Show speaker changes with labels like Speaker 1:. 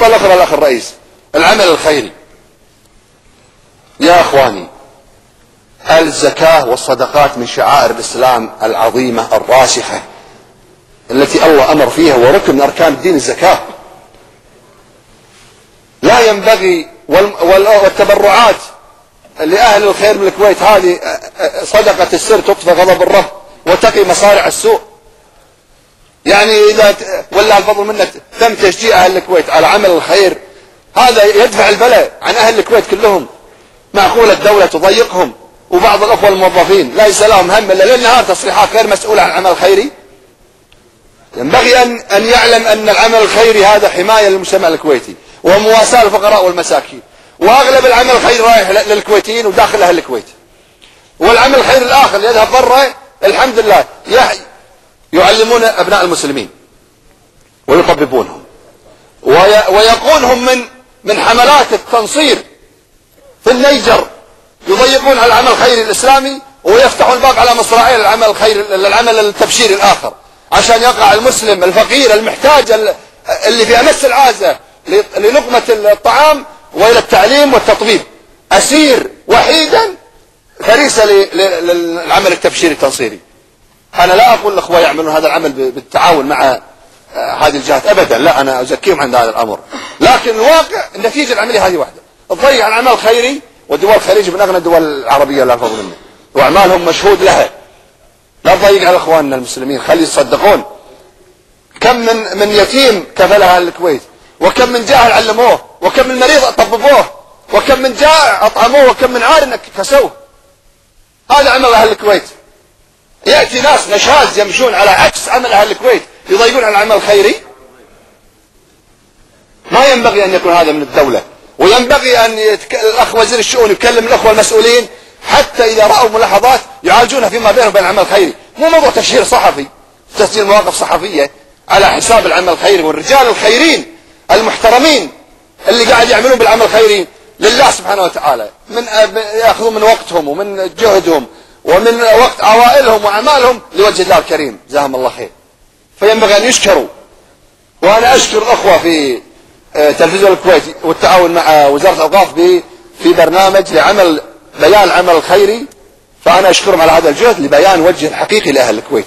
Speaker 1: النقطة الأخرى الأخ الرئيس، العمل الخيري. يا أخواني، الزكاة والصدقات من شعائر الإسلام العظيمة الراسخة التي الله أمر فيها، وركن من أركان الدين الزكاة. لا ينبغي، والتبرعات لأهل الخير من الكويت هذه صدقة السر تطفئ غضب الرب وتقي مصارع السوء. يعني إذا والله الفضل منك تم تشجيع أهل الكويت على عمل الخير، هذا يدفع البلاء عن أهل الكويت كلهم. معقولة الدولة تضيقهم وبعض الأخوة الموظفين ليس لهم هم إلا ليل نهار تصريحات غير مسؤولة عن العمل الخيري؟ ينبغي أن يعلم أن العمل الخيري هذا حماية للمجتمع الكويتي ومواساة الفقراء والمساكين، وأغلب العمل الخيري رايح للكويتيين وداخل أهل الكويت. والعمل الخيري الآخر اللي يذهب برا الحمد لله يعلمون أبناء المسلمين ويطببونهم ويقونهم من حملات التنصير في النيجر، يضيقون على العمل الخيري الإسلامي ويفتحون الباب على مصراعي العمل الخيري، العمل التبشيري الآخر، عشان يقع المسلم الفقير المحتاج اللي في أمس العازة للقمة الطعام وإلى التعليم والتطبيب أسير وحيدا فريسة للعمل التبشيري التنصيري. أنا لا أقول الأخوة يعملون هذا العمل بالتعاون مع هذه الجهات أبدا، لا، أنا أزكيهم عند هذا الأمر، لكن الواقع النتيجة العملية هذه واحدة، تضيع العمل الخيري. ودول الخليج من أغنى الدول العربية لا فضل منه، وأعمالهم مشهود لها. لا تضيق على إخواننا المسلمين، خلي يصدقون. كم من يتيم كفلها الكويت، وكم من جاهل علموه، وكم من مريض طببوه، وكم من جائع أطعموه، وكم من عار كسوه. هذا عمل أهل الكويت. يأتي ناس نشاز يمشون على عكس عمل أهل الكويت يضيقون على العمل الخيري. ما ينبغي أن يكون هذا من الدولة، وينبغي أن الأخ وزير الشؤون يكلم الأخوة المسؤولين حتى إذا رأوا ملاحظات يعالجونها فيما بينهم وبين العمل الخيري. مو موضوع تشهير صحفي، تسجيل مواقف صحفية على حساب العمل الخيري. والرجال الخيرين المحترمين اللي قاعد يعملون بالعمل الخيري لله سبحانه وتعالى، يأخذون من وقتهم ومن جهدهم ومن وقت عوائلهم وأعمالهم لوجه الله الكريم، جزاهم الله خير. فينبغي أن يشكروا. وأنا أشكر الأخوة في تلفزيون الكويت والتعاون مع وزارة الأوقاف في برنامج لعمل بيان العمل الخيري، فأنا أشكرهم على هذا الجهد لبيان وجه الحقيقي لأهل الكويت.